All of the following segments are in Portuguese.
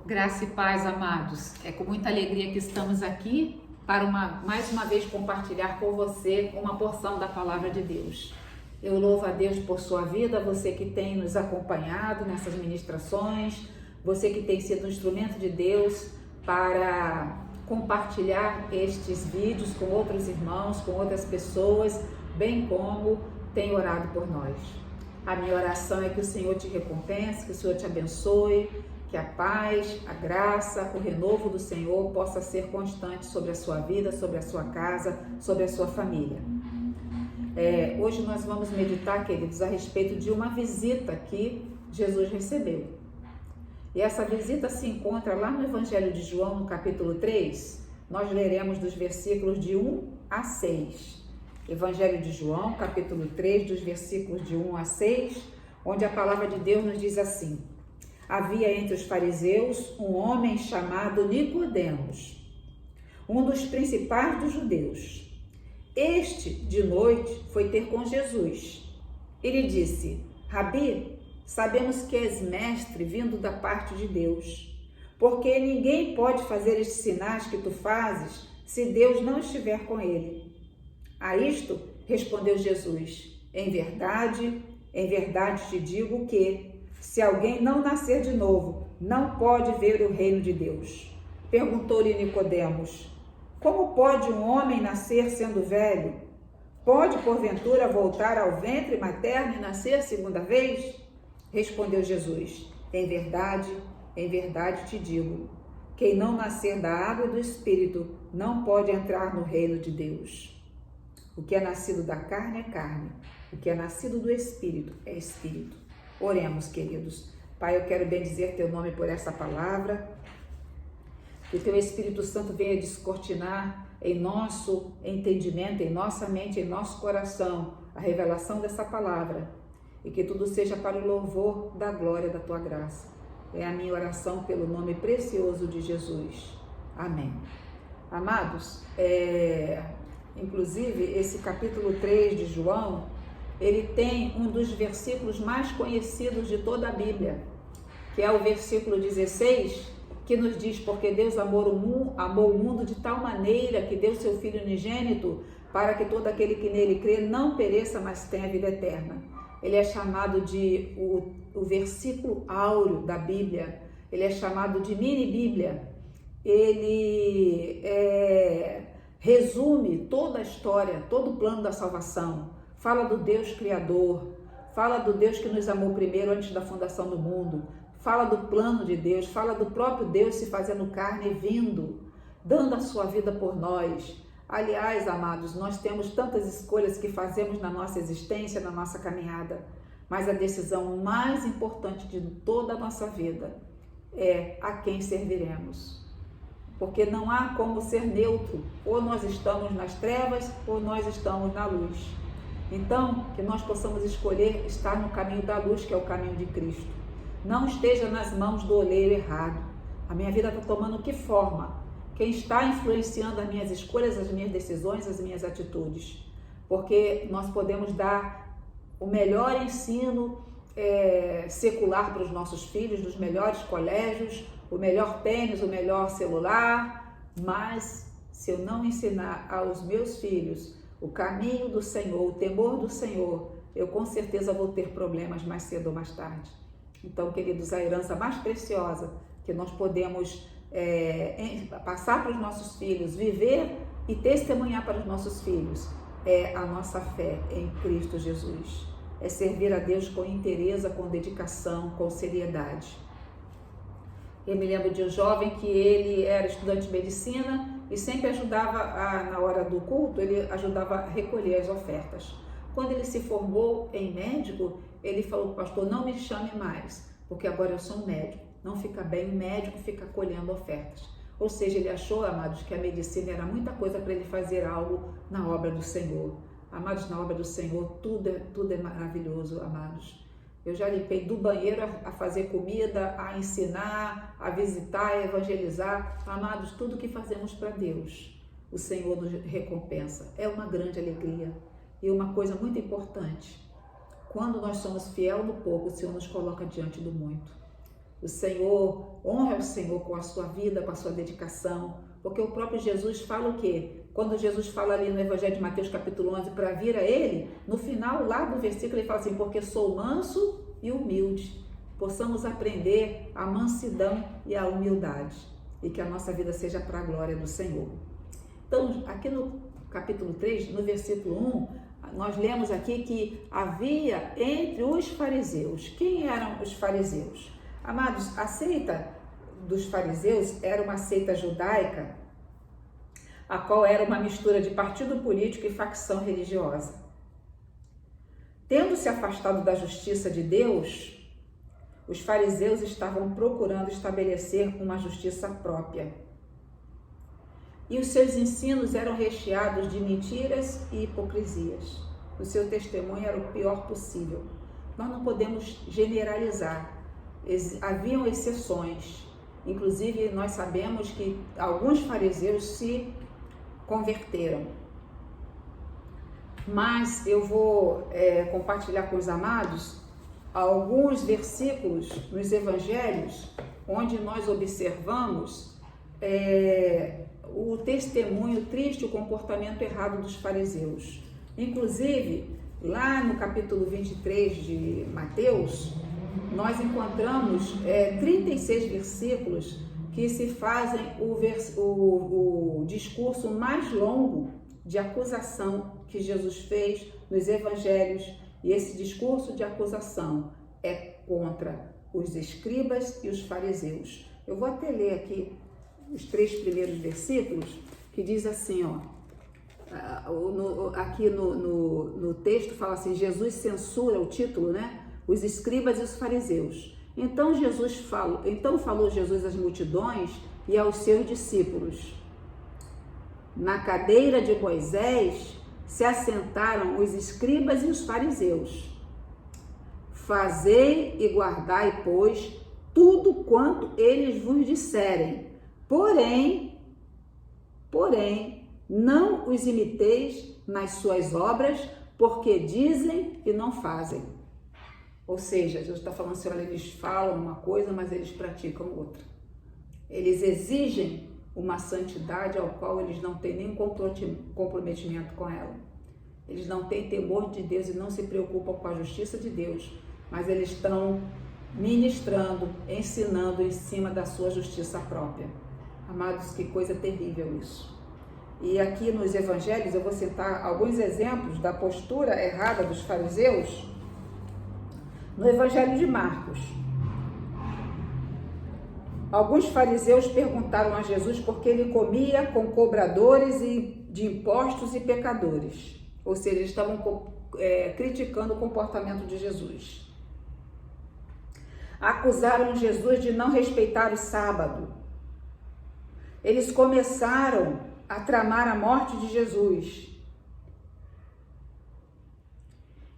Graça e paz, amados. É com muita alegria que estamos aqui para mais uma vez compartilhar com você uma porção da palavra de Deus. Eu louvo a Deus por sua vida, você que tem nos acompanhado nessas ministrações, você que tem sido um instrumento de Deus para compartilhar estes vídeos com outros irmãos, com outras pessoas, bem como tem orado por nós. A minha oração é que o Senhor te recompense, que o Senhor te abençoe, que a paz, a graça, o renovo do Senhor possa ser constante sobre a sua vida, sobre a sua casa, sobre a sua família. Hoje nós vamos meditar, queridos, a respeito de uma visita que Jesus recebeu. E essa visita se encontra lá no Evangelho de João, no capítulo 3. Nós leremos dos versículos de 1 a 6. Evangelho de João, capítulo 3, dos versículos de 1 a 6, onde a palavra de Deus nos diz assim: Havia entre os fariseus um homem chamado Nicodemos, um dos principais dos judeus. Este, de noite, foi ter com Jesus. Ele disse: Rabi, sabemos que és mestre vindo da parte de Deus, porque ninguém pode fazer estes sinais que tu fazes se Deus não estiver com ele. A isto respondeu Jesus: em verdade te digo que, se alguém não nascer de novo, não pode ver o reino de Deus. Perguntou-lhe Nicodemos: como pode um homem nascer sendo velho? Pode, porventura, voltar ao ventre materno e nascer segunda vez? Respondeu Jesus: em verdade te digo, quem não nascer da água e do Espírito não pode entrar no reino de Deus. O que é nascido da carne é carne, o que é nascido do Espírito é Espírito. Oremos, queridos. Pai, eu quero bendizer teu nome por essa palavra, que o teu Espírito Santo venha descortinar em nosso entendimento, em nossa mente, em nosso coração, a revelação dessa palavra, e que tudo seja para o louvor da glória da tua graça. É a minha oração pelo nome precioso de Jesus. Amém. Amados, inclusive esse capítulo 3 de João, ele tem um dos versículos mais conhecidos de toda a Bíblia, que é o versículo 16, que nos diz: porque Deus amou o mundo de tal maneira que deu seu Filho unigênito, para que todo aquele que nele crê não pereça, mas tenha vida eterna. Ele é chamado de o versículo áureo da Bíblia, ele é chamado de mini-Bíblia. Ele resume toda a história, todo o plano da salvação. Fala do Deus Criador, fala do Deus que nos amou primeiro antes da fundação do mundo, fala do plano de Deus, fala do próprio Deus se fazendo carne e vindo, dando a sua vida por nós. Aliás, amados, nós temos tantas escolhas que fazemos na nossa existência, na nossa caminhada, mas a decisão mais importante de toda a nossa vida é a quem serviremos. Porque não há como ser neutro, ou nós estamos nas trevas ou nós estamos na luz. Então, que nós possamos escolher estar no caminho da luz, que é o caminho de Cristo. Não esteja nas mãos do oleiro errado. A minha vida está tomando que forma? Quem está influenciando as minhas escolhas, as minhas decisões, as minhas atitudes? Porque nós podemos dar o melhor ensino secular para os nossos filhos, dos melhores colégios, o melhor tênis, o melhor celular, mas se eu não ensinar aos meus filhos o caminho do Senhor, o temor do Senhor, eu com certeza vou ter problemas mais cedo ou mais tarde. Então, queridos, a herança mais preciosa que nós podemos passar para os nossos filhos, viver e testemunhar para os nossos filhos, é a nossa fé em Cristo Jesus. É servir a Deus com inteireza, com dedicação, com seriedade. Eu me lembro de um jovem que ele era estudante de medicina e sempre ajudava, na hora do culto, ele ajudava a recolher as ofertas. Quando ele se formou em médico, ele falou: pastor, não me chame mais, porque agora eu sou um médico. Não fica bem, o médico fica colhendo ofertas. Ou seja, ele achou, amados, que a medicina era muita coisa para ele fazer algo na obra do Senhor. Amados, na obra do Senhor, tudo é maravilhoso, amados. Eu já limpei do banheiro a fazer comida, a ensinar, a visitar, a evangelizar. Amados, tudo que fazemos para Deus, o Senhor nos recompensa. É uma grande alegria. E uma coisa muito importante: quando nós somos fiel no pouco, o Senhor nos coloca diante do muito. O Senhor, honra o Senhor com a sua vida, com a sua dedicação, porque o próprio Jesus fala o quê? Quando Jesus fala ali no Evangelho de Mateus capítulo 11, para vir a Ele, no final lá do versículo ele fala assim, porque sou manso e humilde. Possamos aprender a mansidão e a humildade e que a nossa vida seja para a glória do Senhor. Então, aqui no capítulo 3, no versículo 1, nós lemos aqui que havia entre os fariseus. Quem eram os fariseus? Amados, a seita dos fariseus era uma seita judaica, a qual era uma mistura de partido político e facção religiosa. Tendo se afastado da justiça de Deus, os fariseus estavam procurando estabelecer uma justiça própria. E os seus ensinos eram recheados de mentiras e hipocrisias. O seu testemunho era o pior possível. Nós não podemos generalizar. Haviam exceções. Inclusive, nós sabemos que alguns fariseus se converteram. Mas eu vou compartilhar com os amados alguns versículos nos evangelhos onde nós observamos o testemunho triste, o comportamento errado dos fariseus. Inclusive, lá no capítulo 23 de Mateus, nós encontramos 36 versículos que se fazem o discurso mais longo de acusação que Jesus fez nos evangelhos, e esse discurso de acusação é contra os escribas e os fariseus. Eu vou até ler aqui os 3 primeiros versículos, que diz assim, aqui no texto fala assim, Jesus censura, o título, né? Os escribas e os fariseus. Então falou Jesus às multidões e aos seus discípulos. Na cadeira de Moisés se assentaram os escribas e os fariseus. Fazei e guardai, pois, tudo quanto eles vos disserem. Porém, não os imiteis nas suas obras, porque dizem e não fazem. Ou seja, Jesus está falando assim, olha, eles falam uma coisa, mas eles praticam outra. Eles exigem uma santidade ao qual eles não têm nenhum comprometimento com ela. Eles não têm temor de Deus e não se preocupam com a justiça de Deus, mas eles estão ministrando, ensinando em cima da sua justiça própria. Amados, que coisa terrível isso. E aqui nos evangelhos eu vou citar alguns exemplos da postura errada dos fariseus. No evangelho de Marcos, alguns fariseus perguntaram a Jesus por que ele comia com cobradores de impostos e pecadores. Ou seja, eles estavam criticando o comportamento de Jesus. Acusaram Jesus de não respeitar o sábado. Eles começaram a tramar a morte de Jesus.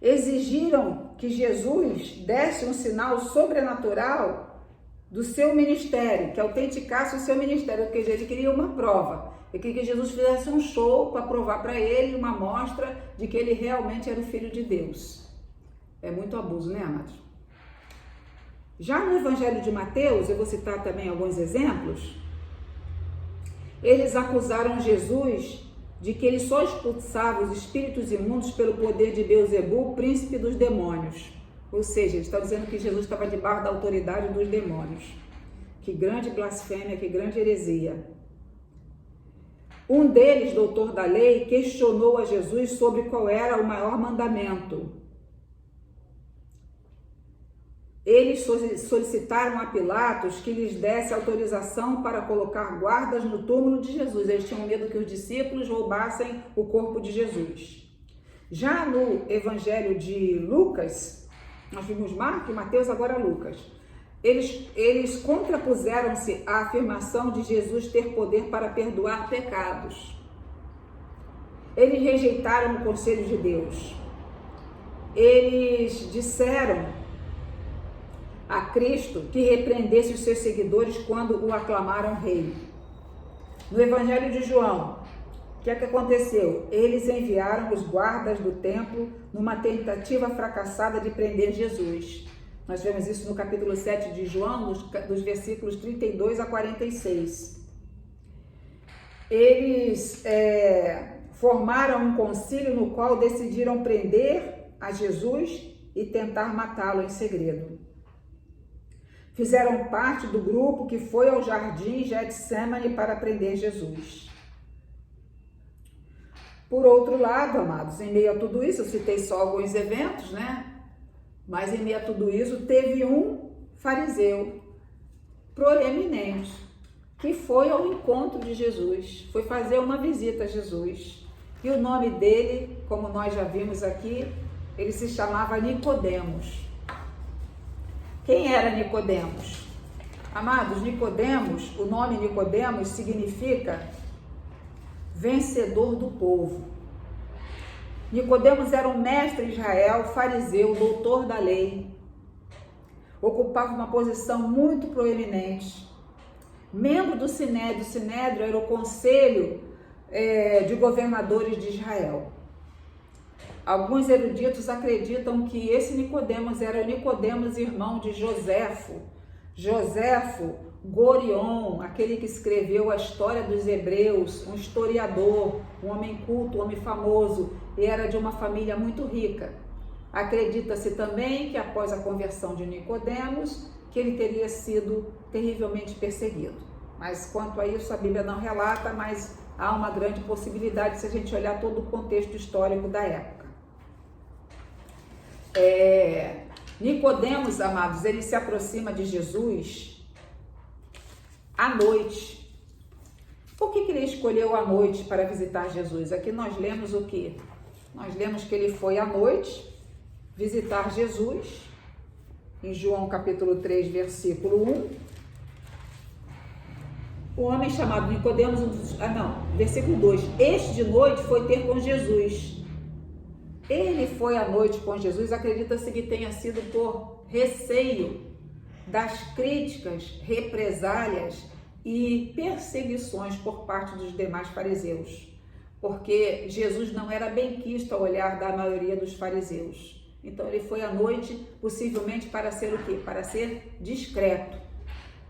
Exigiram que Jesus desse um sinal sobrenatural do seu ministério, que autenticasse o seu ministério, porque ele queria uma prova. Ele queria que Jesus fizesse um show para provar para ele uma mostra de que ele realmente era o Filho de Deus. É muito abuso, né, amados? Já no Evangelho de Mateus, eu vou citar também alguns exemplos, eles acusaram Jesus de que ele só expulsava os espíritos imundos pelo poder de Beelzebul, príncipe dos demônios. Ou seja, eles estão dizendo que Jesus estava debaixo da autoridade dos demônios. Que grande blasfêmia, que grande heresia. Um deles, doutor da lei, questionou a Jesus sobre qual era o maior mandamento. Eles solicitaram a Pilatos que lhes desse autorização para colocar guardas no túmulo de Jesus. Eles tinham medo que os discípulos roubassem o corpo de Jesus. Já no Evangelho de Lucas, nós vimos Marcos, Mateus, agora Lucas. Eles contrapuseram-se à afirmação de Jesus ter poder para perdoar pecados. Eles rejeitaram o conselho de Deus. Eles disseram a Cristo que repreendesse os seus seguidores quando o aclamaram rei. No Evangelho de João, o que é que aconteceu? Eles enviaram os guardas do templo numa tentativa fracassada de prender Jesus. Nós vemos isso no capítulo 7 de João, dos versículos 32 a 46. Eles formaram um concílio no qual decidiram prender a Jesus e tentar matá-lo em segredo. Fizeram parte do grupo que foi ao jardim Getsemane para prender Jesus. Por outro lado, amados, em meio a tudo isso, eu citei só alguns eventos, né? Mas em meio a tudo isso, teve um fariseu proeminente que foi ao encontro de Jesus, foi fazer uma visita a Jesus. E o nome dele, como nós já vimos aqui, ele se chamava Nicodemos. Quem era Nicodemos? Amados, Nicodemos, o nome Nicodemos significa vencedor do povo. Nicodemos era um mestre de Israel, fariseu, doutor da lei. Ocupava uma posição muito proeminente. Membro do Sinédrio. O Sinédrio era o conselho de governadores de Israel. Alguns eruditos acreditam que esse Nicodemos era Nicodemos, irmão de Joséfo. Joséfo Gorion, aquele que escreveu a história dos hebreus, um historiador, um homem culto, um homem famoso, e era de uma família muito rica. Acredita-se também que após a conversão de Nicodemos, que ele teria sido terrivelmente perseguido. Mas quanto a isso a Bíblia não relata, mas há uma grande possibilidade se a gente olhar todo o contexto histórico da época. Nicodemos, amados, ele se aproxima de Jesus à noite. Por que ele escolheu a noite para visitar Jesus? Aqui nós lemos o quê? Nós lemos que ele foi à noite visitar Jesus, em João capítulo 3, versículo 1. O homem chamado Nicodemos, versículo 2. Este de noite foi ter com Jesus. Ele foi à noite com Jesus, acredita-se que tenha sido por receio das críticas, represálias e perseguições por parte dos demais fariseus, porque Jesus não era benquisto ao olhar da maioria dos fariseus. Então ele foi à noite, possivelmente para ser o quê? Para ser discreto.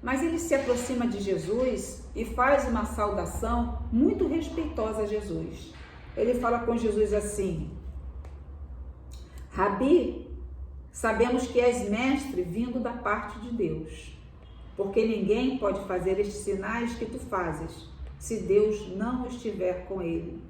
Mas ele se aproxima de Jesus e faz uma saudação muito respeitosa a Jesus. Ele fala com Jesus assim: Rabi, sabemos que és mestre vindo da parte de Deus, porque ninguém pode fazer estes sinais que tu fazes, se Deus não estiver com ele.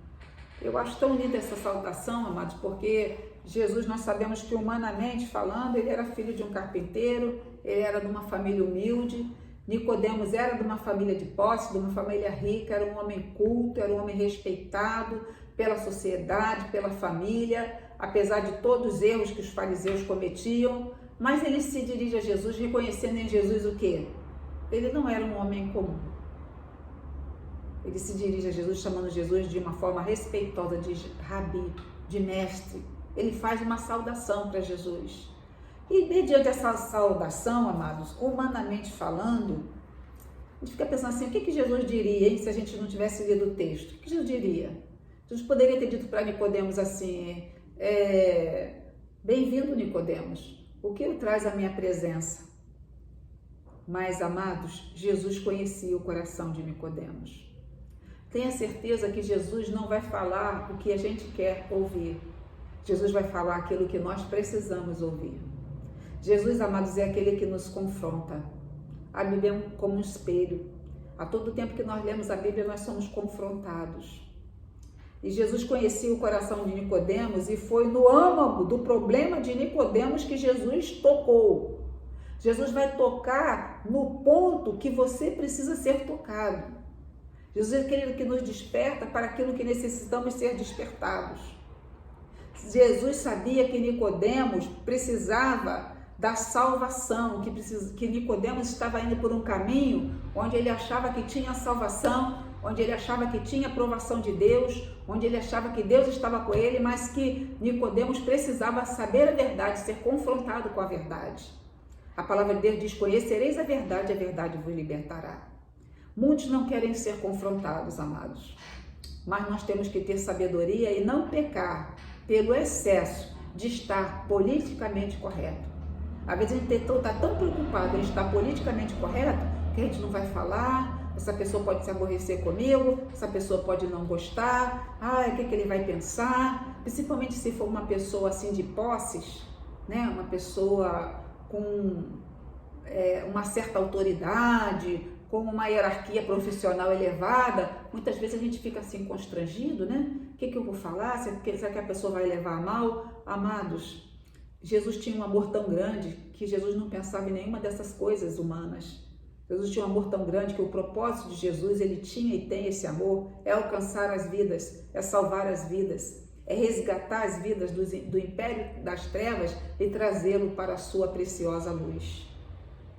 Eu acho tão linda essa saudação, amados, porque Jesus, nós sabemos que humanamente falando, ele era filho de um carpinteiro, ele era de uma família humilde. Nicodemos era de uma família de posse, de uma família rica, era um homem culto, era um homem respeitado pela sociedade, pela família, apesar de todos os erros que os fariseus cometiam, mas ele se dirige a Jesus, reconhecendo em Jesus o quê? Ele não era um homem comum. Ele se dirige a Jesus, chamando Jesus de uma forma respeitosa, de rabi, de mestre. Ele faz uma saudação para Jesus. E mediante essa saudação, amados, humanamente falando, a gente fica pensando assim, o que Jesus diria, hein, se a gente não tivesse lido o texto? O que Jesus diria? Jesus poderia ter dito para Nicodemos assim, bem-vindo, Nicodemos, o que o traz à minha presença? Mas, amados, Jesus conhecia o coração de Nicodemos. Tenha certeza que Jesus não vai falar o que a gente quer ouvir. Jesus vai falar aquilo que nós precisamos ouvir. Jesus, amados, é aquele que nos confronta. A Bíblia é como um espelho. A todo tempo que nós lemos a Bíblia, nós somos confrontados. E Jesus conhecia o coração de Nicodemos e foi no âmago do problema de Nicodemos que Jesus tocou. Jesus vai tocar no ponto que você precisa ser tocado. Jesus é aquele que nos desperta para aquilo que necessitamos ser despertados. Jesus sabia que Nicodemos precisava da salvação, que Nicodemos estava indo por um caminho onde ele achava que tinha salvação, onde ele achava que tinha aprovação de Deus, onde ele achava que Deus estava com ele, mas que Nicodemos precisava saber a verdade, ser confrontado com a verdade. A palavra de Deus diz: conhecereis a verdade vos libertará. Muitos não querem ser confrontados, amados, mas nós temos que ter sabedoria e não pecar pelo excesso de estar politicamente correto. Às vezes a gente está tão preocupado em estar politicamente correto que a gente não vai falar, essa pessoa pode se aborrecer comigo, essa pessoa pode não gostar, o que ele vai pensar? Principalmente se for uma pessoa assim de posses, né? Uma pessoa com uma certa autoridade, com uma hierarquia profissional elevada, muitas vezes a gente fica assim constrangido, né? O que eu vou falar? Será que a pessoa vai levar a mal? Amados, Jesus tinha um amor tão grande que Jesus não pensava em nenhuma dessas coisas humanas. Jesus tinha um amor tão grande que o propósito de Jesus, ele tinha e tem esse amor, é alcançar as vidas, é salvar as vidas, é resgatar as vidas do império das trevas e trazê-lo para a sua preciosa luz.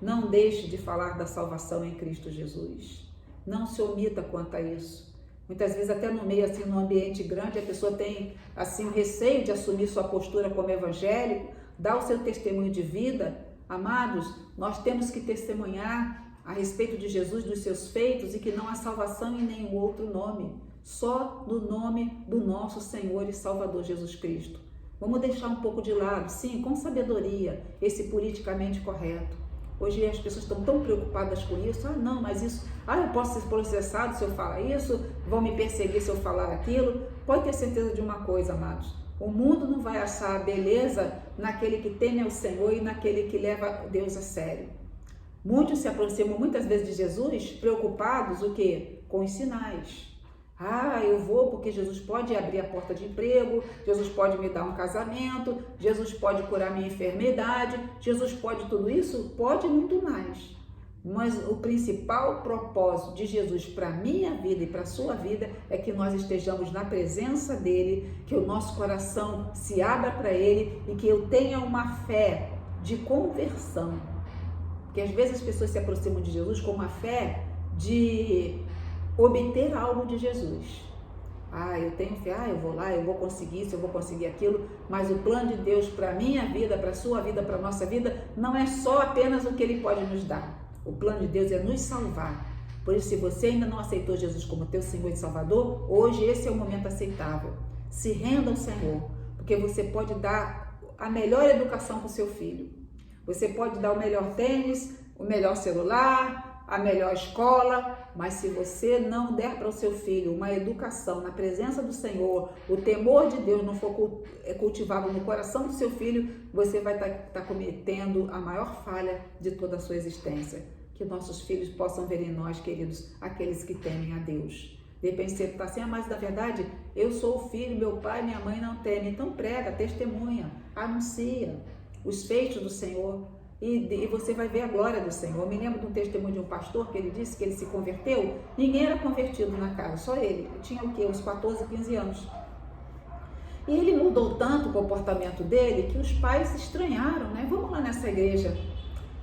Não deixe de falar da salvação em Cristo Jesus. Não se omita quanto a isso. Muitas vezes até no meio, assim, num ambiente grande, a pessoa tem assim, o receio de assumir sua postura como evangélico, dar o seu testemunho de vida. Amados, nós temos que testemunhar a respeito de Jesus, dos seus feitos, e que não há salvação em nenhum outro nome, só no nome do nosso Senhor e Salvador Jesus Cristo. Vamos deixar um pouco de lado, sim, com sabedoria, esse politicamente correto. Hoje as pessoas estão tão preocupadas com isso, não, mas isso, eu posso ser processado se eu falar isso, vão me perseguir se eu falar aquilo. Pode ter certeza de uma coisa, amados, o mundo não vai achar a beleza naquele que teme ao Senhor e naquele que leva Deus a sério. Muitos se aproximam muitas vezes de Jesus preocupados o quê? Com os sinais. Eu vou porque Jesus pode abrir a porta de emprego, Jesus pode me dar um casamento, Jesus pode curar minha enfermidade, Jesus pode tudo isso? Pode muito mais. Mas o principal propósito de Jesus para a minha vida e para a sua vida é que nós estejamos na presença dele, que o nosso coração se abra para ele e que eu tenha uma fé de conversão. Porque às vezes as pessoas se aproximam de Jesus com uma fé de obter algo de Jesus. Eu tenho fé, eu vou lá, eu vou conseguir isso, eu vou conseguir aquilo, mas o plano de Deus para a minha vida, para a sua vida, para a nossa vida, não é só apenas o que ele pode nos dar. O plano de Deus é nos salvar. Por isso, se você ainda não aceitou Jesus como teu Senhor e Salvador, hoje esse é o momento aceitável. Se renda ao Senhor, porque você pode dar a melhor educação para o seu filho. Você pode dar o melhor tênis, o melhor celular, a melhor escola, mas se você não der para o seu filho uma educação na presença do Senhor, o temor de Deus não for cultivado no coração do seu filho, você vai estar cometendo a maior falha de toda a sua existência. Que nossos filhos possam ver em nós, queridos, aqueles que temem a Deus. De repente você está assim, mas na verdade eu sou o filho, meu pai, minha mãe não temem. Então prega, testemunha, anuncia os feitos do Senhor. E você vai ver a glória do Senhor. Eu me lembro de um testemunho de um pastor que ele disse que ele se converteu, ninguém era convertido na casa, só ele. Ele tinha o quê? Uns 14, 15 anos. E ele mudou tanto o comportamento dele que os pais estranharam, né? Vamos lá nessa igreja.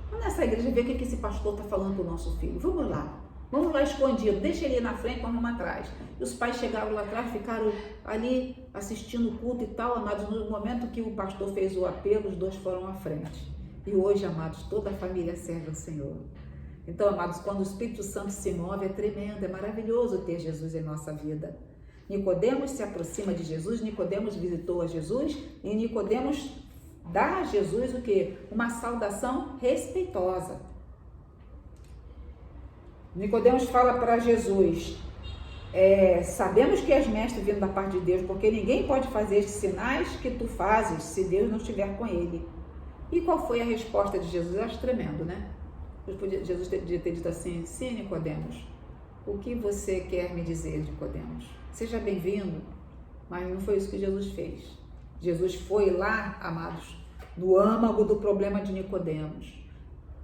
Vamos nessa igreja ver o que esse pastor está falando para o nosso filho. Vamos lá escondido, deixa ele ir na frente, vamos atrás. E os pais chegaram lá atrás, ficaram ali assistindo o culto e tal, amados. No momento que o pastor fez o apelo, os dois foram à frente. E hoje, amados, toda a família serve ao Senhor. Então, amados, quando o Espírito Santo se move, é tremendo, é maravilhoso ter Jesus em nossa vida. Nicodemos se aproxima de Jesus, Nicodemos visitou a Jesus e Nicodemos dá a Jesus o quê? Uma saudação respeitosa. Nicodemos fala para Jesus, sabemos que és mestre vindo da parte de Deus, porque ninguém pode fazer estes sinais que tu fazes se Deus não estiver com ele. E qual foi a resposta de Jesus? Eu acho tremendo, né? Jesus podia ter dito assim, sim, Nicodemos, o que você quer me dizer, Nicodemos? Seja bem-vindo, mas não foi isso que Jesus fez. Jesus foi lá, amados, no âmago do problema de Nicodemos.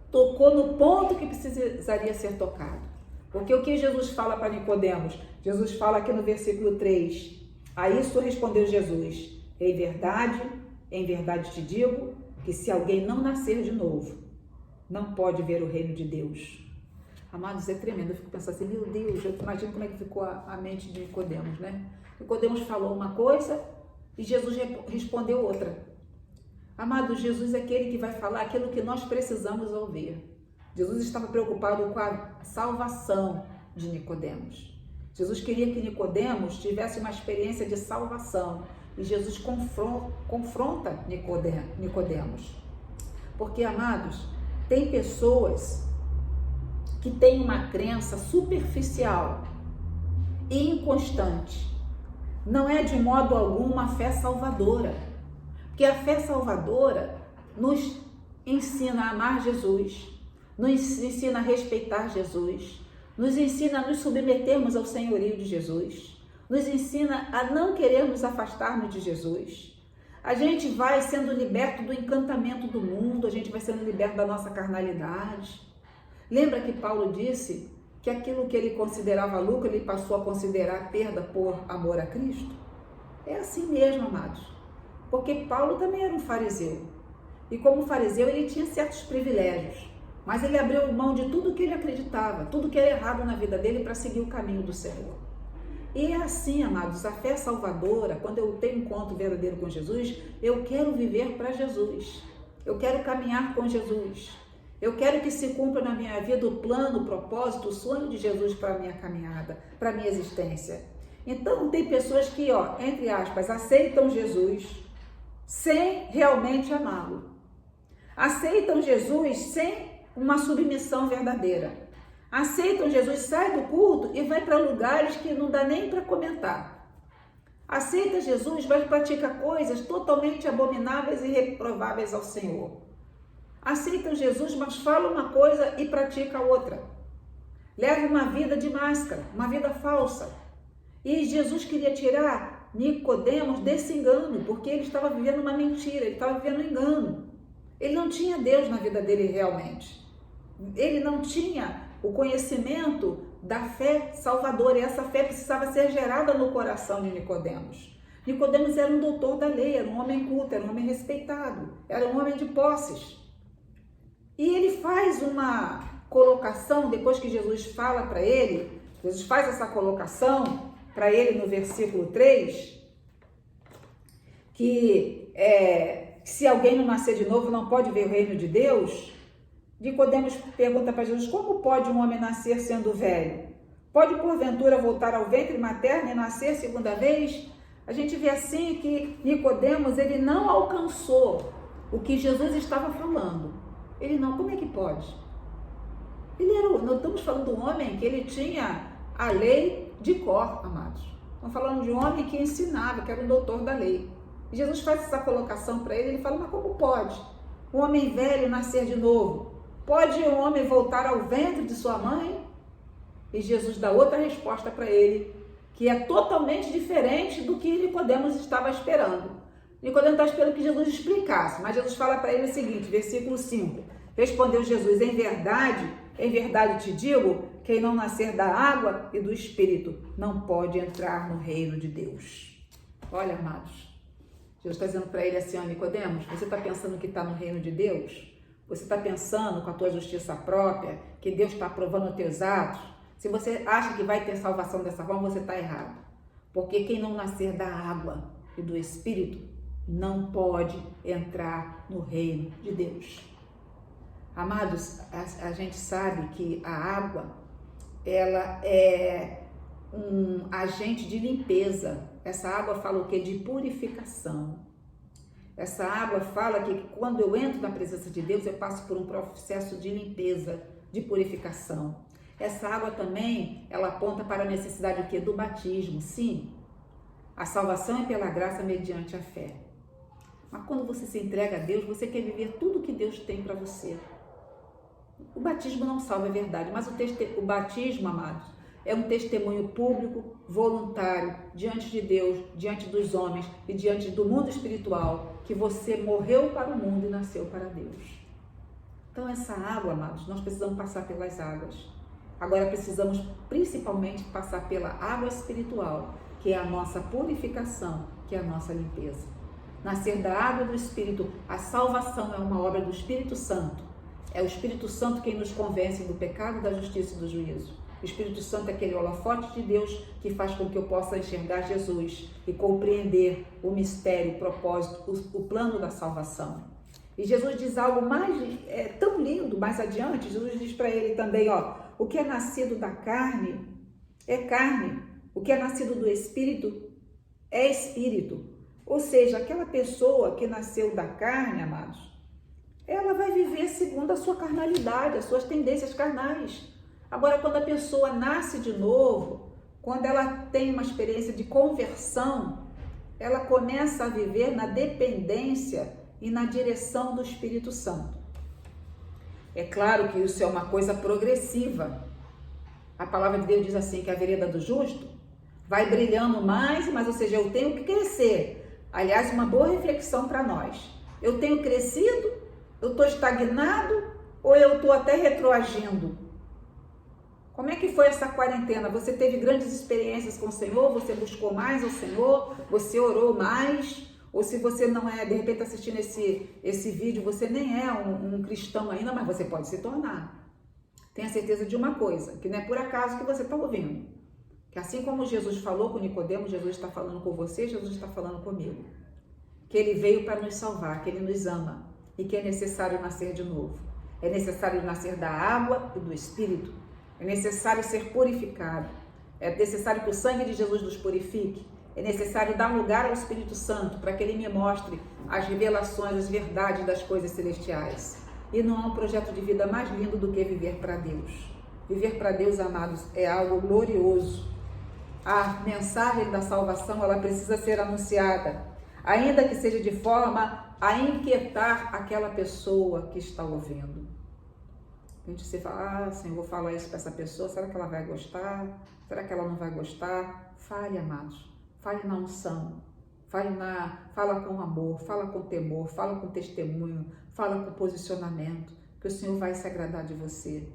Tocou no ponto que precisaria ser tocado. Porque o que Jesus fala para Nicodemos? Jesus fala aqui no versículo 3. A isso respondeu Jesus, em verdade te digo, que se alguém não nascer de novo, não pode ver o reino de Deus. Amados, é tremendo. Eu fico pensando assim, meu Deus, eu imagino como é que ficou a mente de Nicodemos, né? Nicodemos falou uma coisa e Jesus respondeu outra. Amado, Jesus é aquele que vai falar aquilo que nós precisamos ouvir. Jesus estava preocupado com a salvação de Nicodemos. Jesus queria que Nicodemos tivesse uma experiência de salvação. E Jesus confronta Nicodemos. Porque, amados, tem pessoas que têm uma crença superficial e inconstante. Não é de modo algum uma fé salvadora. Porque a fé salvadora nos ensina a amar Jesus, nos ensina a respeitar Jesus, nos ensina a nos submetermos ao senhorio de Jesus, nos ensina a não querermos afastar-nos de Jesus. A gente vai sendo liberto do encantamento do mundo, a gente vai sendo liberto da nossa carnalidade. Lembra que Paulo disse que aquilo que ele considerava lucro, ele passou a considerar perda por amor a Cristo? É assim mesmo, amados. Porque Paulo também era um fariseu. E como fariseu, ele tinha certos privilégios. Mas ele abriu mão de tudo que ele acreditava, tudo que era errado na vida dele para seguir o caminho do Senhor. E é assim, amados, a fé salvadora, quando eu tenho um encontro verdadeiro com Jesus, eu quero viver para Jesus. Eu quero caminhar com Jesus. Eu quero que se cumpra na minha vida o plano, o propósito, o sonho de Jesus para a minha caminhada, para a minha existência. Então, tem pessoas que, entre aspas, aceitam Jesus sem realmente amá-lo. Aceitam Jesus sem uma submissão verdadeira. Aceitam Jesus, sai do culto e vai para lugares que não dá nem para comentar. Aceita Jesus, mas pratica coisas totalmente abomináveis e reprováveis ao Senhor. Aceitam Jesus, mas fala uma coisa e pratica outra. Leva uma vida de máscara, uma vida falsa. E Jesus queria tirar Nicodemos desse engano, porque ele estava vivendo uma mentira, ele estava vivendo um engano. Ele não tinha Deus na vida dele realmente. Ele não tinha o conhecimento da fé salvadora, e essa fé precisava ser gerada no coração de Nicodemos. Nicodemos era um doutor da lei, era um homem culto, era um homem respeitado, era um homem de posses. E ele faz uma colocação, depois que Jesus fala para ele, Jesus faz essa colocação para ele no versículo 3, que se alguém não nascer de novo não pode ver o reino de Deus. Nicodemos pergunta para Jesus: como pode um homem nascer sendo velho? Pode porventura voltar ao ventre materno e nascer segunda vez? A gente vê assim que Nicodemos, ele não alcançou o que Jesus estava falando. Ele não, como é que pode? Nós estamos falando de um homem que ele tinha a lei de cor, amados. Estamos falando de um homem que ensinava, que era um doutor da lei. E Jesus faz essa colocação para ele, ele fala: mas como pode um homem velho nascer de novo? Pode um homem voltar ao ventre de sua mãe? E Jesus dá outra resposta para ele, que é totalmente diferente do que Nicodemos estava esperando. Nicodemos estava esperando que Jesus explicasse, mas Jesus fala para ele o seguinte, versículo 5. Respondeu Jesus: em verdade te digo, quem não nascer da água e do Espírito não pode entrar no reino de Deus. Olha, amados, Jesus está dizendo para ele assim: Nicodemos, você está pensando que está no reino de Deus? Você está pensando com a tua justiça própria, que Deus está aprovando os teus atos? Se você acha que vai ter salvação dessa forma, você está errado. Porque quem não nascer da água e do Espírito não pode entrar no reino de Deus. Amados, a gente sabe que a água, ela é um agente de limpeza. Essa água fala o quê? De purificação. Essa água fala que quando eu entro na presença de Deus, eu passo por um processo de limpeza, de purificação. Essa água também, ela aponta para a necessidade do quê? Do batismo. Sim, a salvação é pela graça mediante a fé. Mas quando você se entrega a Deus, você quer viver tudo que Deus tem para você. O batismo não salva, é verdade, mas o batismo, amados, é um testemunho público, voluntário, diante de Deus, diante dos homens e diante do mundo espiritual, que você morreu para o mundo e nasceu para Deus. Então essa água, amados, nós precisamos passar pelas águas. Agora precisamos principalmente passar pela água espiritual, que é a nossa purificação, que é a nossa limpeza. Nascer da água do Espírito, a salvação é uma obra do Espírito Santo. É o Espírito Santo quem nos convence do pecado, da justiça e do juízo. O Espírito Santo é aquele holofote de Deus que faz com que eu possa enxergar Jesus e compreender o mistério, o propósito, o plano da salvação. E Jesus diz algo tão lindo mais adiante. Jesus diz para ele também, o que é nascido da carne é carne, o que é nascido do Espírito é Espírito. Ou seja, aquela pessoa que nasceu da carne, amados, ela vai viver segundo a sua carnalidade, as suas tendências carnais. Agora, quando a pessoa nasce de novo, quando ela tem uma experiência de conversão, ela começa a viver na dependência e na direção do Espírito Santo. É claro que isso é uma coisa progressiva. A palavra de Deus diz assim, que a vereda do justo vai brilhando mais, ou seja, eu tenho que crescer. Aliás, uma boa reflexão para nós. Eu tenho crescido, eu estou estagnado ou eu estou até retroagindo? Como é que foi essa quarentena? Você teve grandes experiências com o Senhor? Você buscou mais o Senhor? Você orou mais? Ou se você não é, de repente assistindo esse vídeo, você nem é um cristão ainda, mas você pode se tornar. Tenha certeza de uma coisa, que não é por acaso que você está ouvindo. Que assim como Jesus falou com Nicodemo, Jesus está falando com você, Jesus está falando comigo. Que Ele veio para nos salvar, que Ele nos ama e que é necessário nascer de novo. É necessário nascer da água e do Espírito. É necessário ser purificado. É necessário que o sangue de Jesus nos purifique. É necessário dar lugar ao Espírito Santo para que Ele me mostre as revelações, as verdades das coisas celestiais. E não há um projeto de vida mais lindo do que viver para Deus. Viver para Deus, amados, é algo glorioso. A mensagem da salvação, ela precisa ser anunciada, ainda que seja de forma a inquietar aquela pessoa que está ouvindo. A gente se fala, Senhor, vou falar isso para essa pessoa, será que ela vai gostar? Será que ela não vai gostar? Fale, amados, fale na unção, fala com amor, fala com temor, fala com testemunho, fala com posicionamento, que o Senhor vai se agradar de você.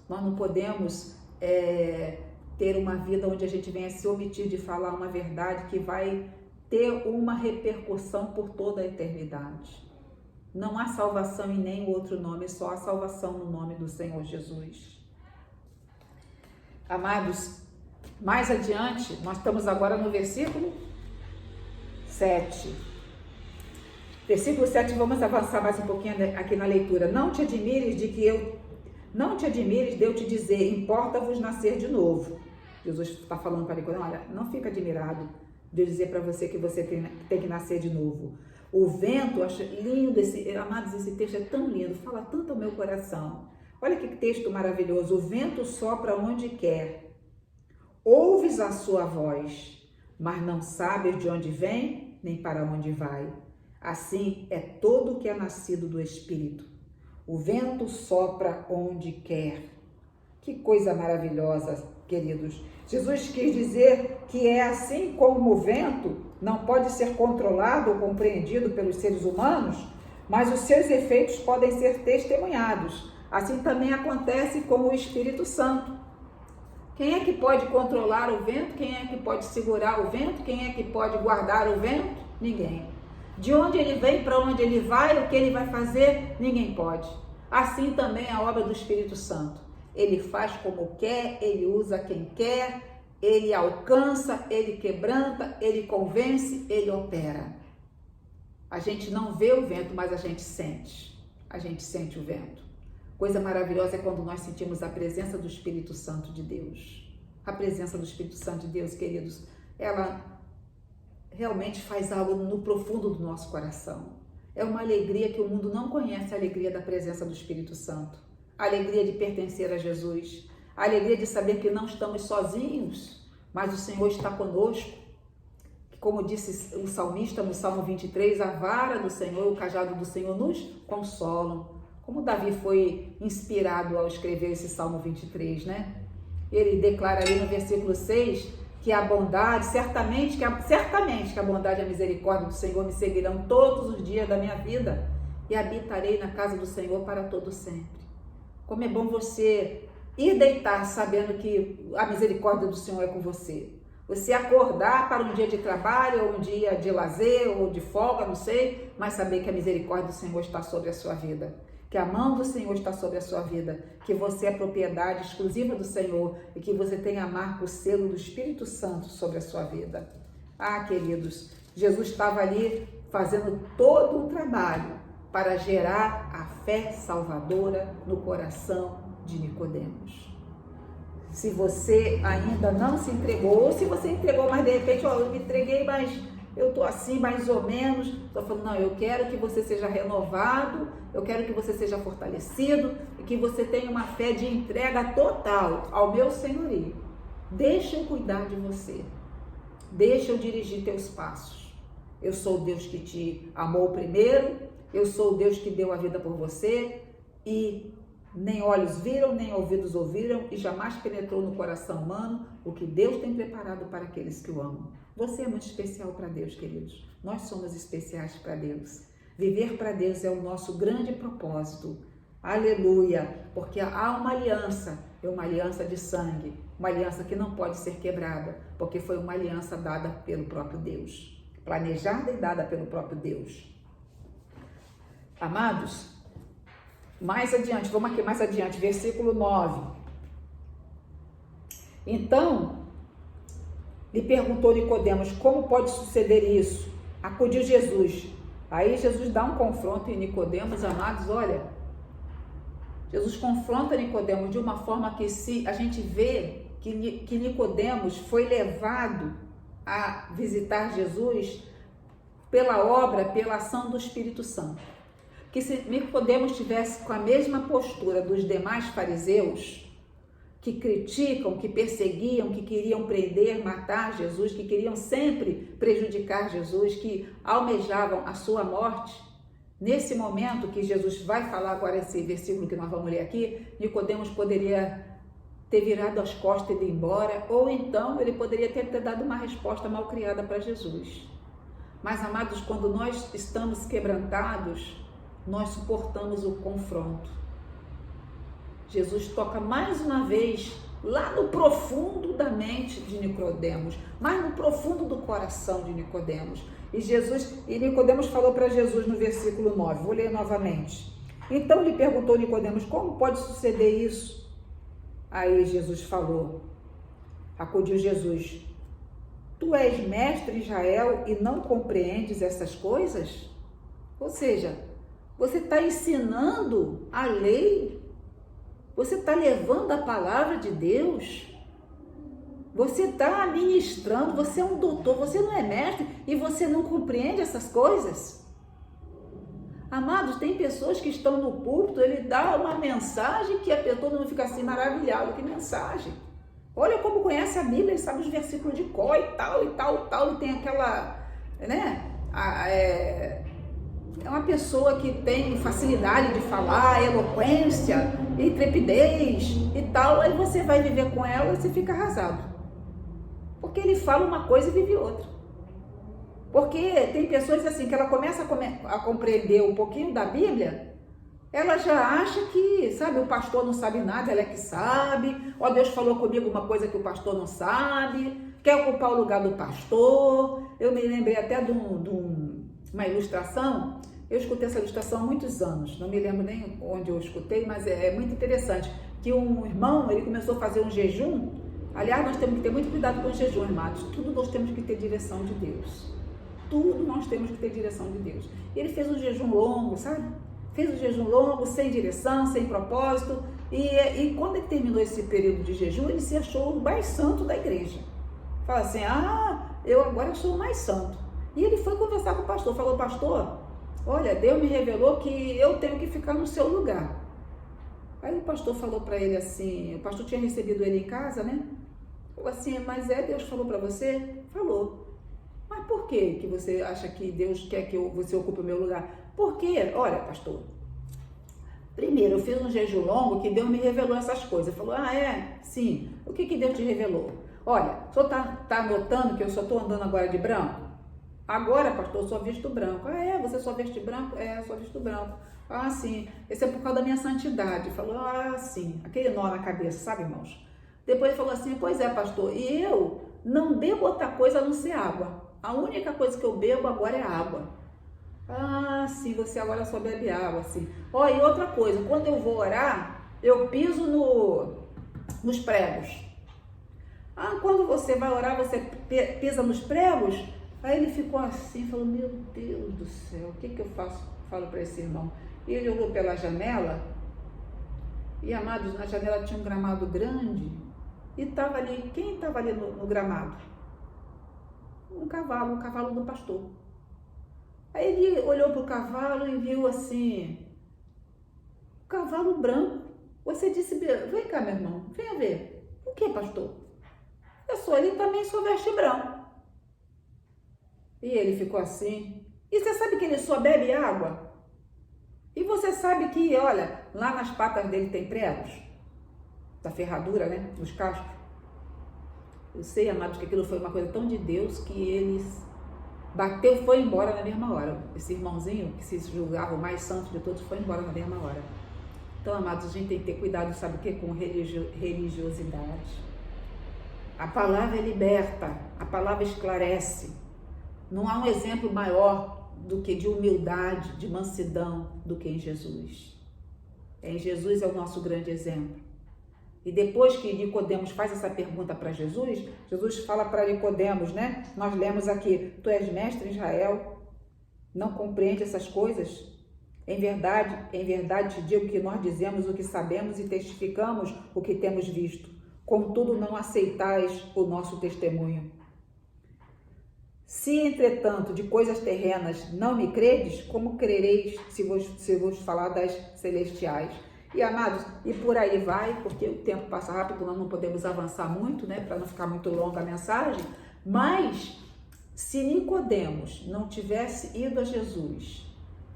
Nós não podemos ter uma vida onde a gente venha se omitir de falar uma verdade que vai ter uma repercussão por toda a eternidade. Não há salvação em nenhum outro nome, só há salvação no nome do Senhor Jesus. Amados, mais adiante, nós estamos agora no versículo 7. Versículo 7, vamos avançar mais um pouquinho aqui na leitura. Não te admires de eu te dizer, importa-vos nascer de novo. Jesus está falando para Nicodemo, olha, não fica admirado de eu dizer para você que você tem que nascer de novo. O vento, eu acho lindo, amados, esse texto é tão lindo, fala tanto ao meu coração. Olha que texto maravilhoso. O vento sopra onde quer, ouves a sua voz, mas não sabes de onde vem, nem para onde vai. Assim é todo o que é nascido do Espírito. O vento sopra onde quer. Que coisa maravilhosa, queridos. Jesus quis dizer que é assim como o vento não pode ser controlado ou compreendido pelos seres humanos, mas os seus efeitos podem ser testemunhados. Assim também acontece com o Espírito Santo. Quem é que pode controlar o vento? Quem é que pode segurar o vento? Quem é que pode guardar o vento? Ninguém. De onde ele vem, para onde ele vai, o que ele vai fazer? Ninguém pode. Assim também a obra do Espírito Santo. Ele faz como quer, ele usa quem quer, ele alcança, ele quebranta, ele convence, ele opera. A gente não vê o vento, mas a gente sente. A gente sente o vento. Coisa maravilhosa é quando nós sentimos a presença do Espírito Santo de Deus. A presença do Espírito Santo de Deus, queridos, ela realmente faz algo no profundo do nosso coração. É uma alegria que o mundo não conhece, a alegria da presença do Espírito Santo. A alegria de pertencer a Jesus. A alegria de saber que não estamos sozinhos, mas o Senhor está conosco. Como disse o salmista no Salmo 23, a vara do Senhor, o cajado do Senhor nos consolam. Como Davi foi inspirado ao escrever esse Salmo 23, né? Ele declara ali no versículo 6 que a bondade, certamente que a bondade e a misericórdia do Senhor me seguirão todos os dias da minha vida e habitarei na casa do Senhor para todo sempre. Como é bom você ir deitar sabendo que a misericórdia do Senhor é com você. Você acordar para um dia de trabalho, ou um dia de lazer, ou de folga, não sei, mas saber que a misericórdia do Senhor está sobre a sua vida. Que a mão do Senhor está sobre a sua vida, que você é propriedade exclusiva do Senhor e que você tem a marca, o selo do Espírito Santo sobre a sua vida. Ah, queridos, Jesus estava ali fazendo todo um trabalho para gerar a fé salvadora no coração de Nicodemos. Se você ainda não se entregou, ou se você entregou, mas de repente, eu me entreguei, mas eu estou assim mais ou menos. Estou falando, não, eu quero que você seja renovado, eu quero que você seja fortalecido e que você tenha uma fé de entrega total ao meu senhorio. Deixa eu cuidar de você, deixa eu dirigir teus passos. Eu sou o Deus que te amou primeiro, eu sou o Deus que deu a vida por você e nem olhos viram, nem ouvidos ouviram e jamais penetrou no coração humano o que Deus tem preparado para aqueles que o amam. Você é muito especial para Deus, queridos. Nós somos especiais para Deus. Viver para Deus é o nosso grande propósito. Aleluia! Porque há uma aliança, é uma aliança de sangue, uma aliança que não pode ser quebrada, porque foi uma aliança dada pelo próprio Deus, planejada e dada pelo próprio Deus. Amados, mais adiante, vamos aqui mais adiante, versículo 9. Então, lhe perguntou Nicodemos, como pode suceder isso? Acudiu Jesus. Aí Jesus dá um confronto em Nicodemos, amados, olha, Jesus confronta Nicodemos de uma forma que a gente vê que Nicodemos foi levado a visitar Jesus pela obra, pela ação do Espírito Santo. Que se Nicodemos tivesse com a mesma postura dos demais fariseus, que criticam, que perseguiam, que queriam prender, matar Jesus, que queriam sempre prejudicar Jesus, que almejavam a sua morte, nesse momento que Jesus vai falar agora esse versículo que nós vamos ler aqui, Nicodemos poderia ter virado as costas e ido embora, ou então ele poderia ter dado uma resposta mal criada para Jesus. Mas, amados, quando nós estamos quebrantados, nós suportamos o confronto. Jesus toca mais uma vez lá no profundo da mente de Nicodemos, mais no profundo do coração de Nicodemos. E Nicodemos falou para Jesus no versículo 9, vou ler novamente. Então lhe perguntou Nicodemos, como pode suceder isso? Aí Jesus falou, acudiu Jesus, tu és mestre em Israel e não compreendes essas coisas? Ou seja, você está ensinando a lei, você está levando a palavra de Deus, você está ministrando, você é um doutor, você não é mestre e você não compreende essas coisas? Amados, tem pessoas que estão no púlpito, ele dá uma mensagem que a pessoa não fica assim maravilhada, que mensagem? Olha como conhece a Bíblia, ele sabe os versículos de cor e tal, e tem aquela, né, é uma pessoa que tem facilidade de falar, eloquência, intrepidez e tal, aí você vai viver com ela e você fica arrasado. Porque ele fala uma coisa e vive outra. Porque tem pessoas assim, que ela começa a compreender um pouquinho da Bíblia, ela já acha que, sabe, o pastor não sabe nada, ela é que sabe, ó, Deus falou comigo uma coisa que o pastor não sabe, quer ocupar o lugar do pastor. Eu me lembrei até de uma ilustração. Eu escutei essa ilustração há muitos anos, não me lembro nem onde eu escutei, mas é muito interessante, que um irmão, ele começou a fazer um jejum. Aliás, nós temos que ter muito cuidado com o jejum, amados, tudo nós temos que ter direção de Deus, tudo nós temos que ter direção de Deus. E ele fez um jejum longo, sabe? Fez um jejum longo, sem direção, sem propósito, e quando ele terminou esse período de jejum, ele se achou o mais santo da igreja. Fala assim, eu agora sou o mais santo. E ele foi conversar com o pastor, falou, pastor, olha, Deus me revelou que eu tenho que ficar no seu lugar. Aí o pastor falou para ele assim, o pastor tinha recebido ele em casa, né? Falou assim, mas Deus falou para você? Falou. Mas por que você acha que Deus quer que você ocupe o meu lugar? Porque, olha, pastor, primeiro eu fiz um jejum longo que Deus me revelou essas coisas. Falou, sim, o que Deus te revelou? Olha, o senhor tá notando que eu só estou andando agora de branco? Agora, pastor, eu só visto branco. Você só veste branco? Eu só visto branco. Sim, esse é por causa da minha santidade. Falou, sim, aquele nó na cabeça, sabe, irmãos? Depois ele falou assim, pois é, pastor, e eu não bebo outra coisa a não ser água. A única coisa que eu bebo agora é água. Sim, você agora só bebe água, sim. E outra coisa, quando eu vou orar, eu piso nos pregos. Quando você vai orar, você pisa nos pregos? Aí ele ficou assim, falou, meu Deus do céu, o que eu faço? Falo para esse irmão. E ele olhou pela janela, e, amados, na janela tinha um gramado grande, e estava ali, quem estava ali no gramado? um cavalo do pastor. Aí ele olhou para o cavalo e viu assim, um cavalo branco. Você disse, vem cá, meu irmão, venha ver. O que, pastor? Ele também só veste branco. E ele ficou assim. E você sabe que ele só bebe água? E você sabe que, olha, lá nas patas dele tem pregos? Da ferradura, né? Nos cascos. Eu sei, amados, que aquilo foi uma coisa tão de Deus que eles bateu e foi embora na mesma hora. Esse irmãozinho, que se julgava o mais santo de todos, foi embora na mesma hora. Então, amados, a gente tem que ter cuidado, sabe o que? Com religiosidade. A palavra liberta, a palavra esclarece. Não há um exemplo maior do que de humildade, de mansidão, do que em Jesus. Em Jesus é o nosso grande exemplo. E depois que Nicodemos faz essa pergunta para Jesus, Jesus fala para Nicodemos, né? Nós lemos aqui, tu és mestre em Israel, não compreende essas coisas? Em verdade te digo que nós dizemos o que sabemos e testificamos o que temos visto. Contudo, não aceitais o nosso testemunho. Se, entretanto, de coisas terrenas não me credes, como crereis se vos falar das celestiais? E, amados, e por aí vai, porque o tempo passa rápido, nós não podemos avançar muito, né, para não ficar muito longa a mensagem, mas se Nicodemos não tivesse ido a Jesus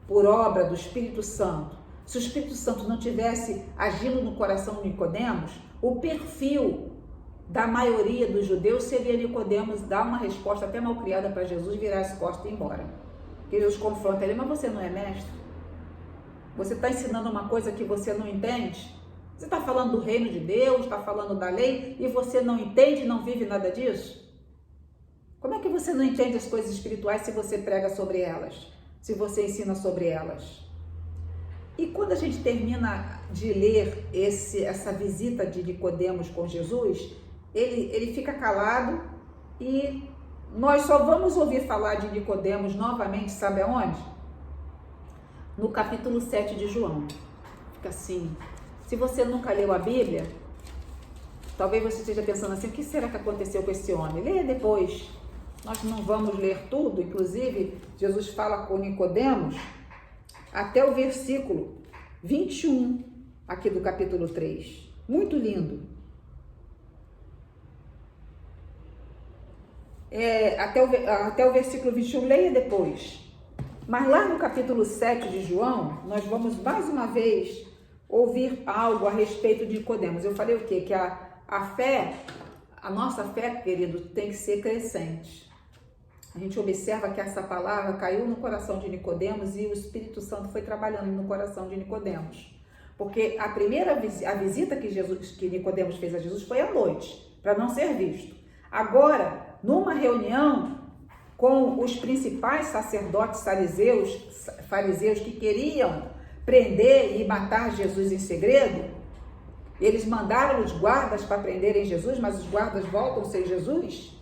por obra do Espírito Santo, se o Espírito Santo não tivesse agido no coração de Nicodemos, o perfil da maioria dos judeus seria Nicodemos dar uma resposta até mal criada para Jesus, virar as costas e ir embora. Porque Jesus confronta ele, mas você não é mestre? Você está ensinando uma coisa que você não entende? Você está falando do reino de Deus, está falando da lei e você não entende, não vive nada disso? Como é que você não entende as coisas espirituais se você prega sobre elas? Se você ensina sobre elas? E quando a gente termina de ler essa visita de Nicodemos com Jesus, ele fica calado e nós só vamos ouvir falar de Nicodemos novamente, sabe aonde? No capítulo 7 de João. Fica assim. Se você nunca leu a Bíblia, talvez você esteja pensando assim, o que será que aconteceu com esse homem? Leia depois. Nós não vamos ler tudo, inclusive Jesus fala com Nicodemos até o versículo 21 aqui do capítulo 3. Muito lindo. Até o versículo 21, leia depois. Mas lá no capítulo 7 de João, nós vamos mais uma vez ouvir algo a respeito de Nicodemos. Eu falei o quê? Que a fé, a nossa fé, querido, tem que ser crescente. A gente observa que essa palavra caiu no coração de Nicodemos e o Espírito Santo foi trabalhando no coração de Nicodemos. Porque a visita que Nicodemos fez a Jesus foi à noite, para não ser visto. Agora, numa reunião com os principais sacerdotes fariseus que queriam prender e matar Jesus em segredo, eles mandaram os guardas para prenderem Jesus, mas os guardas voltam sem Jesus,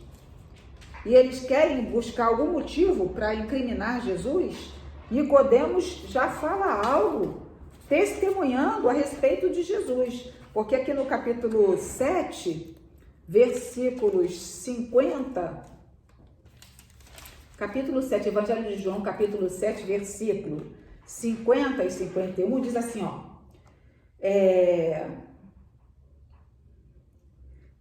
e eles querem buscar algum motivo para incriminar Jesus. Nicodemos já fala algo, testemunhando a respeito de Jesus, porque aqui no capítulo 7, versículos 50... Capítulo 7, Evangelho de João, capítulo 7, versículo 50 e 51, diz assim, ó.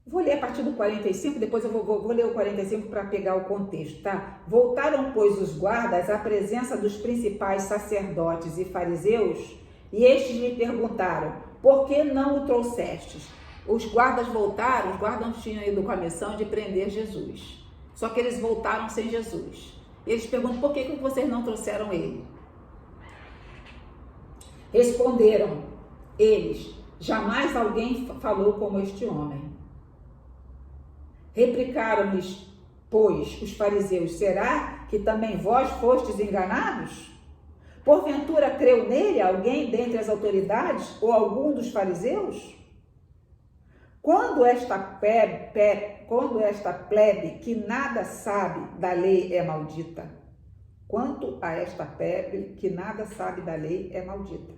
Vou ler a partir do 45, depois eu vou ler o 45 para pegar o contexto, tá? Voltaram, pois, os guardas à presença dos principais sacerdotes e fariseus, e estes lhe perguntaram, por que não o trouxestes? Os guardas voltaram, os guardas tinham ido com a missão de prender Jesus. Só que eles voltaram sem Jesus. Eles perguntam, por que vocês não trouxeram ele? Responderam eles, jamais alguém falou como este homem. Replicaram-lhes, pois, os fariseus, será que também vós fostes enganados? Porventura creu nele alguém dentre as autoridades ou algum dos fariseus? Quando esta plebe que nada sabe da lei é maldita. Quanto a esta plebe que nada sabe da lei é maldita.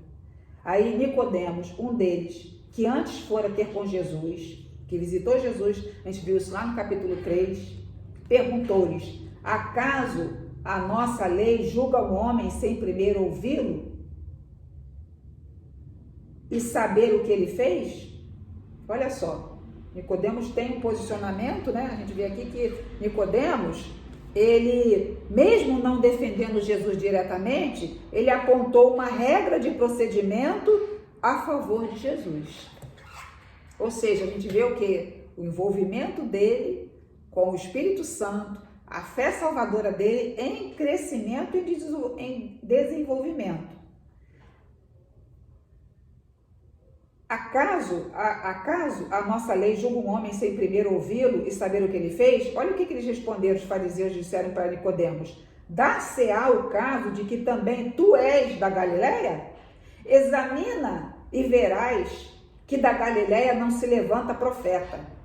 Aí Nicodemos, um deles, que antes fora ter com Jesus, que visitou Jesus, a gente viu isso lá no capítulo 3, perguntou-lhes, Acaso a nossa lei julga o homem sem primeiro ouvi-lo e saber o que ele fez? Olha só, Nicodemos tem um posicionamento, né? A gente vê aqui que Nicodemos, ele, mesmo não defendendo Jesus diretamente, ele apontou uma regra de procedimento a favor de Jesus. Ou seja, a gente vê o quê? O envolvimento dele com o Espírito Santo, a fé salvadora dele em crescimento e em desenvolvimento. Acaso a nossa lei julga um homem sem primeiro ouvi-lo e saber o que ele fez? Olha o que eles responderam, os fariseus disseram para Nicodemos. Dar-se-á o caso de que também tu és da Galileia? Examina e verás que da Galileia não se levanta profeta.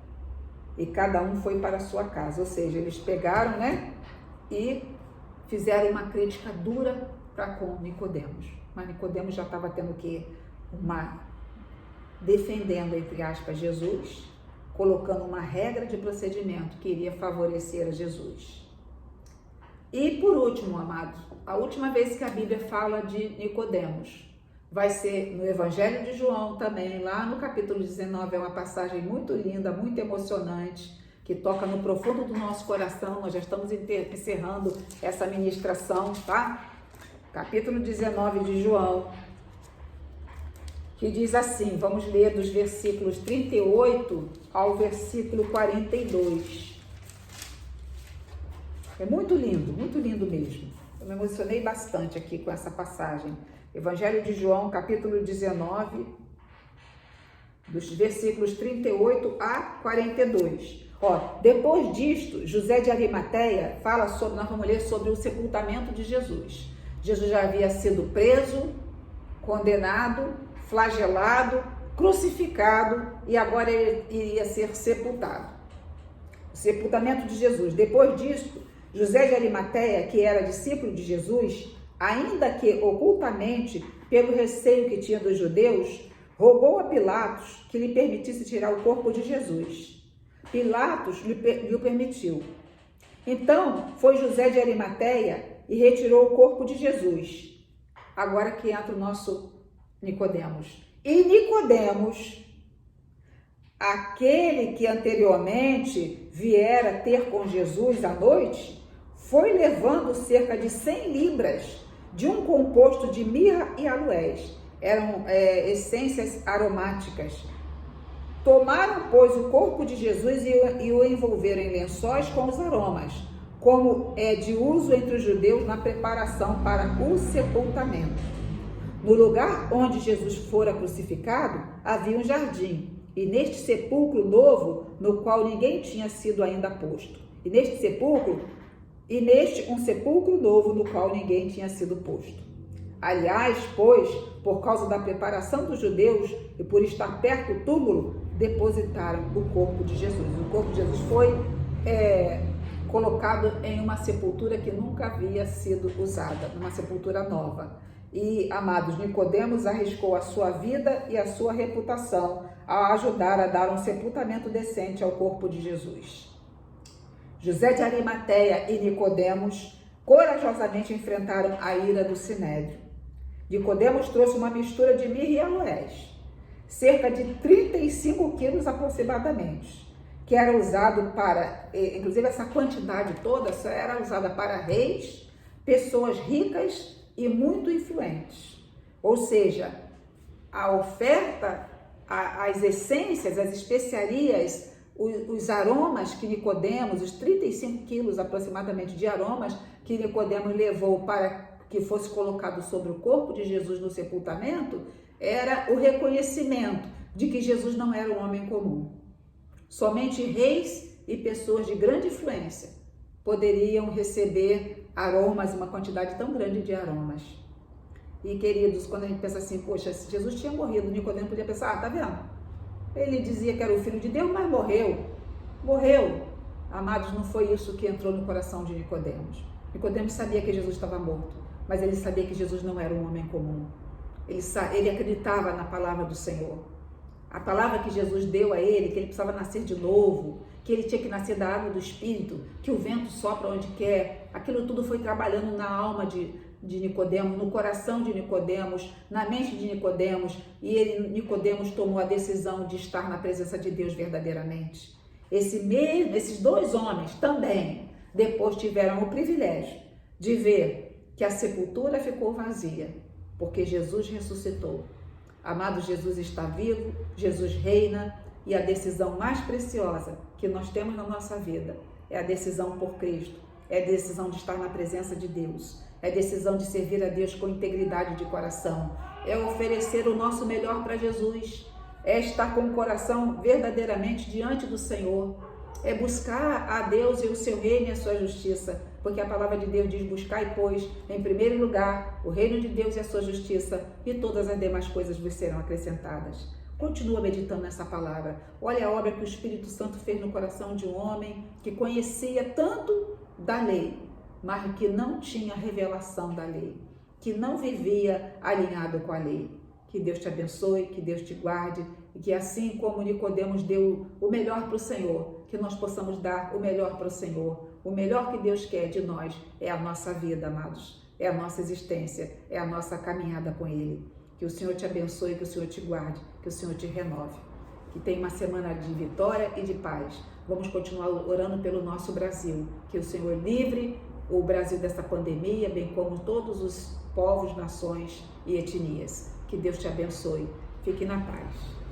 E cada um foi para a sua casa. Ou seja, eles pegaram, né, e fizeram uma crítica dura para com Nicodemos. Mas Nicodemos já estava tendo que defendendo, entre aspas, Jesus, colocando uma regra de procedimento que iria favorecer a Jesus. E por último, amados, a última vez que a Bíblia fala de Nicodemos vai ser no Evangelho de João também, lá no capítulo 19, é uma passagem muito linda, muito emocionante, que toca no profundo do nosso coração. Nós já estamos encerrando essa ministração, tá? Capítulo 19 de João, que diz assim, vamos ler dos versículos 38 ao versículo 42. É muito lindo mesmo. Eu me emocionei bastante aqui com essa passagem. Evangelho de João, capítulo 19, dos versículos 38 a 42. Ó, depois disto, José de Arimateia fala sobre, nós vamos ler sobre o sepultamento de Jesus. Jesus já havia sido preso, condenado, flagelado, crucificado e agora ele iria ser sepultado. O sepultamento de Jesus. Depois disso, José de Arimateia, que era discípulo de Jesus, ainda que ocultamente, pelo receio que tinha dos judeus, rogou a Pilatos que lhe permitisse tirar o corpo de Jesus. Pilatos lhe permitiu. Então, foi José de Arimateia e retirou o corpo de Jesus. Agora que entra o nosso Nicodemos. E Nicodemos, aquele que anteriormente viera ter com Jesus à noite, foi levando cerca de 100 libras de um composto de mirra e aloés. Eram essências aromáticas. Tomaram, pois, o corpo de Jesus e o envolveram em lençóis com os aromas, como é de uso entre os judeus na preparação para o sepultamento. No lugar onde Jesus fora crucificado, havia um jardim, e neste sepulcro novo, no qual ninguém tinha sido ainda posto. E neste um sepulcro novo, no qual ninguém tinha sido posto. Aliás, pois, por causa da preparação dos judeus e por estar perto do túmulo, depositaram o corpo de Jesus. O corpo de Jesus foi colocado em uma sepultura que nunca havia sido usada, numa sepultura nova. E, amados, Nicodemos arriscou a sua vida e a sua reputação ao ajudar a dar um sepultamento decente ao corpo de Jesus. José de Arimateia e Nicodemos corajosamente enfrentaram a ira do Sinédrio. Nicodemos trouxe uma mistura de mirra e aloés, cerca de 35 quilos aproximadamente, que era usado para, inclusive essa quantidade toda, era usada para reis, pessoas ricas e muito influentes. Ou seja, a oferta, as essências, as especiarias, os aromas que Nicodemos, os 35 quilos aproximadamente de aromas que Nicodemos levou para que fosse colocado sobre o corpo de Jesus no sepultamento, era o reconhecimento de que Jesus não era um homem comum. Somente reis e pessoas de grande influência poderiam receber aromas, uma quantidade tão grande de aromas. E, queridos, quando a gente pensa assim, poxa, se Jesus tinha morrido, Nicodemos podia pensar, tá vendo? Ele dizia que era o Filho de Deus, mas morreu. Amados, não foi isso que entrou no coração de Nicodemos. Nicodemos sabia que Jesus estava morto, mas ele sabia que Jesus não era um homem comum. Ele acreditava na palavra do Senhor. A palavra que Jesus deu a ele, que ele precisava nascer de novo, que ele tinha que nascer da água do Espírito, que o vento sopra onde quer, aquilo tudo foi trabalhando na alma de Nicodemos, no coração de Nicodemos, na mente de Nicodemos, e Nicodemos tomou a decisão de estar na presença de Deus verdadeiramente. Esses dois homens também depois tiveram o privilégio de ver que a sepultura ficou vazia, porque Jesus ressuscitou. Amado, Jesus está vivo, Jesus reina, e a decisão mais preciosa que nós temos na nossa vida é a decisão por Cristo, é a decisão de estar na presença de Deus, é a decisão de servir a Deus com integridade de coração, é oferecer o nosso melhor para Jesus, é estar com o coração verdadeiramente diante do Senhor, é buscar a Deus e o seu reino e a sua justiça, porque a palavra de Deus diz: buscai, pois, em primeiro lugar, o reino de Deus e a sua justiça, e todas as demais coisas vos serão acrescentadas. Continua meditando nessa palavra. Olha a obra que o Espírito Santo fez no coração de um homem que conhecia tanto da lei, mas que não tinha revelação da lei, que não vivia alinhado com a lei. Que Deus te abençoe, que Deus te guarde, e que assim como Nicodemos deu o melhor para o Senhor, que nós possamos dar o melhor para o Senhor. O melhor que Deus quer de nós é a nossa vida, amados, é a nossa existência, é a nossa caminhada com Ele. Que o Senhor te abençoe, que o Senhor te guarde, que o Senhor te renove. Que tenha uma semana de vitória e de paz. Vamos continuar orando pelo nosso Brasil. Que o Senhor livre o Brasil dessa pandemia, bem como todos os povos, nações e etnias. Que Deus te abençoe. Fique na paz.